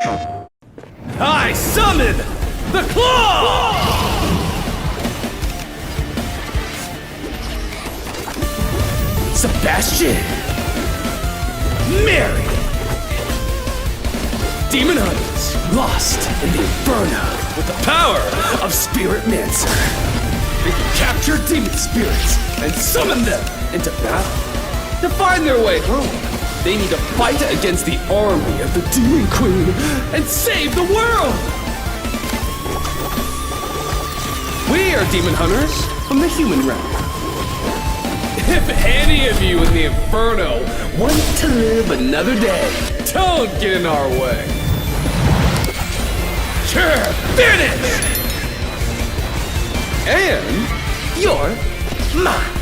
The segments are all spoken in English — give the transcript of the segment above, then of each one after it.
I summon the claw! Sebastian! Mary! Demon Hunters lost in the Inferno with the power of Spirit Mancer. They can capture demon spirits and summon them into battle. To find their way home, they need to fight against the army of the Demon Queen and save the world! We are Demon Hunters from the human realm. If any of you in the Inferno want to live another day, don't get in our way. You're finished! And you're mine.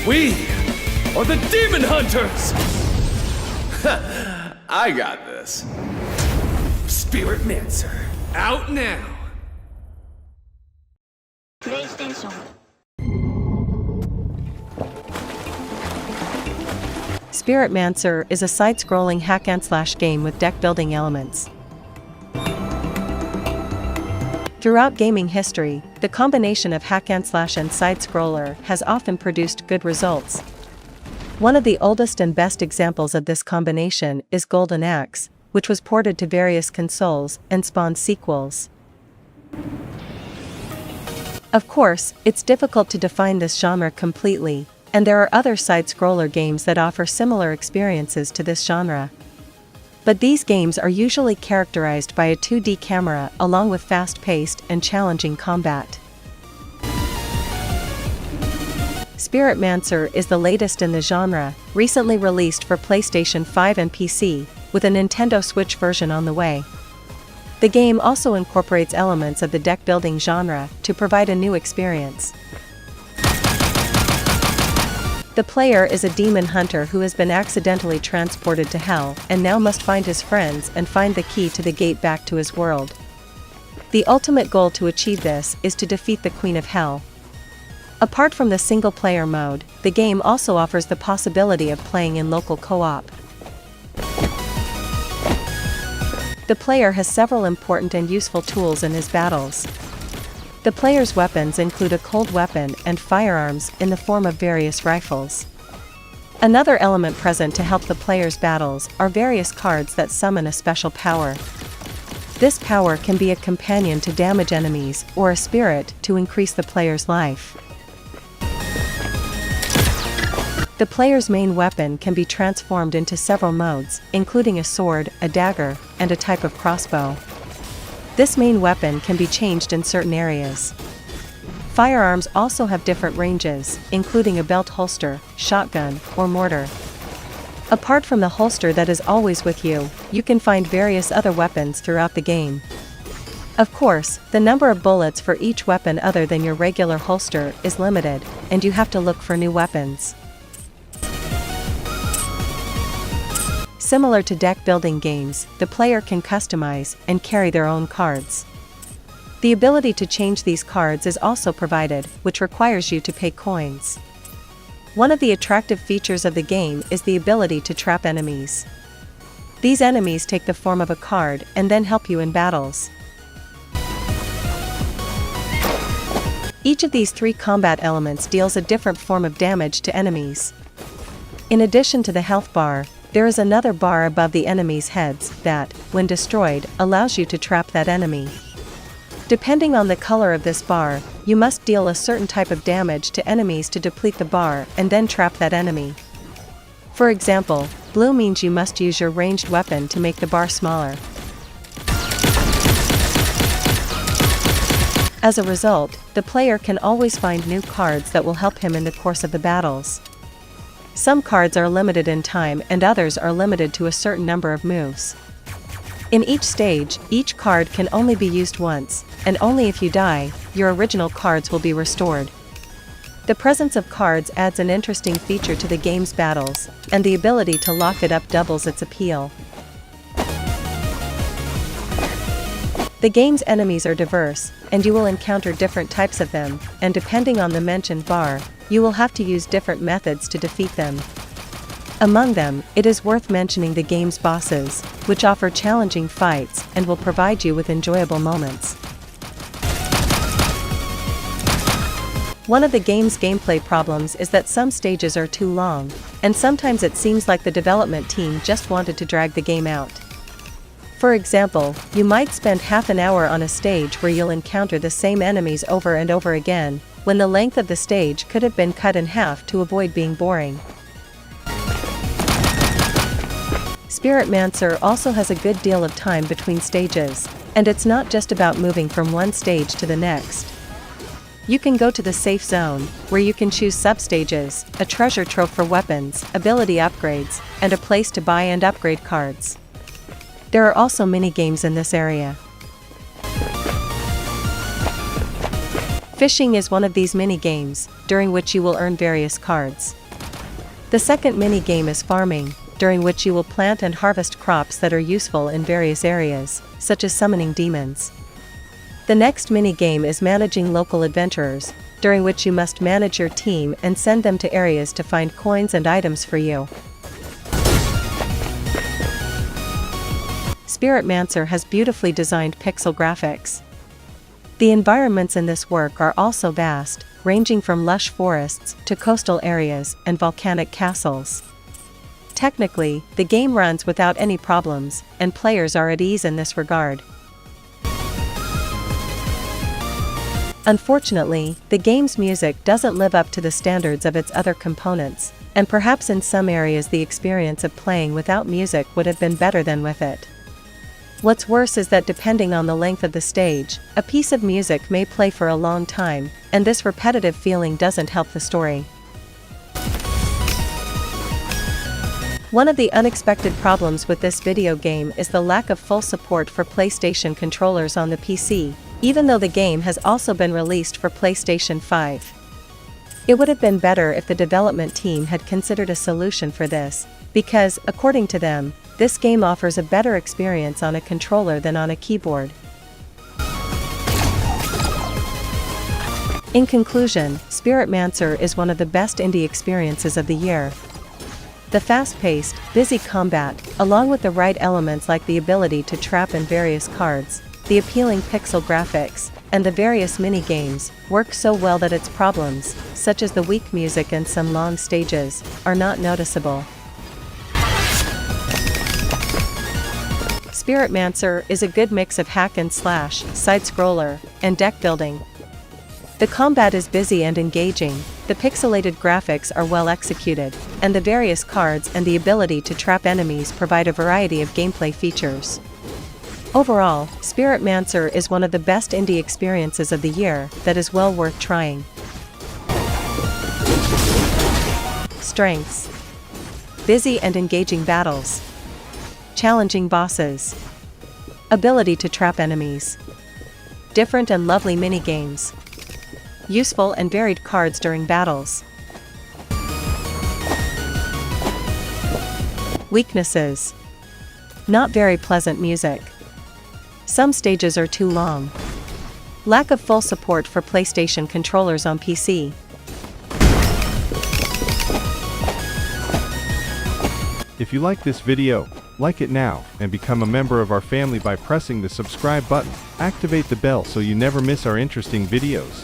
We are the Demon Hunters! I got this. Spirit Mancer, out now. PlayStation. Spirit Mancer is a side-scrolling hack-and-slash game with deck-building elements. Throughout gaming history, the combination of hack-and-slash and side-scroller has often produced good results. One of the oldest and best examples of this combination is Golden Axe, which was ported to various consoles and spawned sequels. Of course, it's difficult to define this genre completely, and there are other side-scroller games that offer similar experiences to this genre. But these games are usually characterized by a 2D camera along with fast-paced and challenging combat. Spirit Mancer is the latest in the genre, recently released for PlayStation 5 and PC, with a Nintendo Switch version on the way. The game also incorporates elements of the deck-building genre to provide a new experience. The player is a demon hunter who has been accidentally transported to Hell and now must find his friends and find the key to the gate back to his world. The ultimate goal to achieve this is to defeat the Queen of Hell. Apart from the single-player mode, the game also offers the possibility of playing in local co-op. The player has several important and useful tools in his battles. The player's weapons include a cold weapon and firearms in the form of various rifles. Another element present to help the player's battles are various cards that summon a special power. This power can be a companion to damage enemies or a spirit to increase the player's life. The player's main weapon can be transformed into several modes, including a sword, a dagger, and a type of crossbow. This main weapon can be changed in certain areas. Firearms also have different ranges, including a belt holster, shotgun, or mortar. Apart from the holster that is always with you, you can find various other weapons throughout the game. Of course, the number of bullets for each weapon other than your regular holster is limited, and you have to look for new weapons. Similar to deck-building games, the player can customize and carry their own cards. The ability to change these cards is also provided, which requires you to pay coins. One of the attractive features of the game is the ability to trap enemies. These enemies take the form of a card and then help you in battles. Each of these three combat elements deals a different form of damage to enemies. In addition to the health bar, there is another bar above the enemies' heads that, when destroyed, allows you to trap that enemy. Depending on the color of this bar, you must deal a certain type of damage to enemies to deplete the bar and then trap that enemy. For example, blue means you must use your ranged weapon to make the bar smaller. As a result, the player can always find new cards that will help him in the course of the battles. Some cards are limited in time and others are limited to a certain number of moves. In each stage, each card can only be used once, and only if you die, your original cards will be restored. The presence of cards adds an interesting feature to the game's battles, and the ability to lock it up doubles its appeal. The game's enemies are diverse, and you will encounter different types of them, and depending on the mentioned bar, you will have to use different methods to defeat them. Among them, it is worth mentioning the game's bosses, which offer challenging fights and will provide you with enjoyable moments. One of the game's gameplay problems is that some stages are too long, and sometimes it seems like the development team just wanted to drag the game out. For example, you might spend half an hour on a stage where you'll encounter the same enemies over and over again, when the length of the stage could have been cut in half to avoid being boring. Spirit Mancer also has a good deal of time between stages, and it's not just about moving from one stage to the next. You can go to the safe zone, where you can choose substages, a treasure trove for weapons, ability upgrades, and a place to buy and upgrade cards. There are also mini-games in this area. Fishing is one of these mini-games, during which you will earn various cards. The second mini-game is farming, during which you will plant and harvest crops that are useful in various areas, such as summoning demons. The next mini-game is managing local adventurers, during which you must manage your team and send them to areas to find coins and items for you. Spirit Mancer has beautifully designed pixel graphics. The environments in this work are also vast, ranging from lush forests to coastal areas and volcanic castles. Technically, the game runs without any problems, and players are at ease in this regard. Unfortunately, the game's music doesn't live up to the standards of its other components, and perhaps in some areas the experience of playing without music would have been better than with it. What's worse is that depending on the length of the stage, a piece of music may play for a long time, and this repetitive feeling doesn't help the story. One of the unexpected problems with this video game is the lack of full support for PlayStation controllers on the PC, even though the game has also been released for PlayStation 5. It would have been better if the development team had considered a solution for this, because, according to them, this game offers a better experience on a controller than on a keyboard. In conclusion, Spirit Mancer is one of the best indie experiences of the year. The fast-paced, busy combat, along with the right elements like the ability to trap in various cards, the appealing pixel graphics, and the various mini-games, work so well that its problems, such as the weak music and some long stages, are not noticeable. Spirit Mancer is a good mix of hack and slash, side-scroller, and deck building. The combat is busy and engaging, the pixelated graphics are well executed, and the various cards and the ability to trap enemies provide a variety of gameplay features. Overall, Spirit Mancer is one of the best indie experiences of the year that is well worth trying. Strengths: busy and engaging battles, challenging bosses, ability to trap enemies, different and lovely mini-games, useful and varied cards during battles. Weaknesses: not very pleasant music. Some stages are too long. Lack of full support for PlayStation controllers on PC. If you like this video, like it now, and become a member of our family by pressing the subscribe button. Activate the bell so you never miss our interesting videos.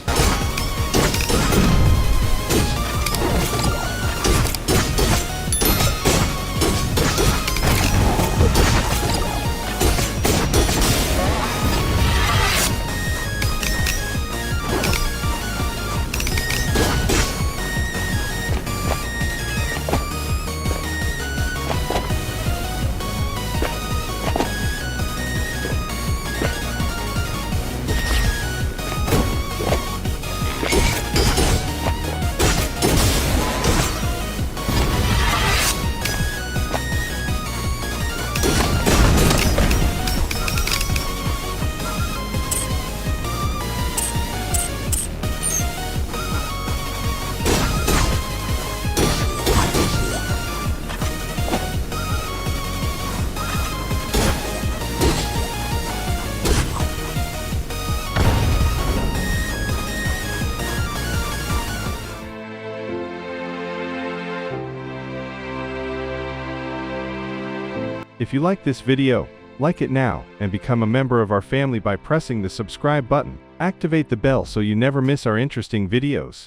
If you like this video, like it now, and become a member of our family by pressing the subscribe button. Activate the bell so you never miss our interesting videos.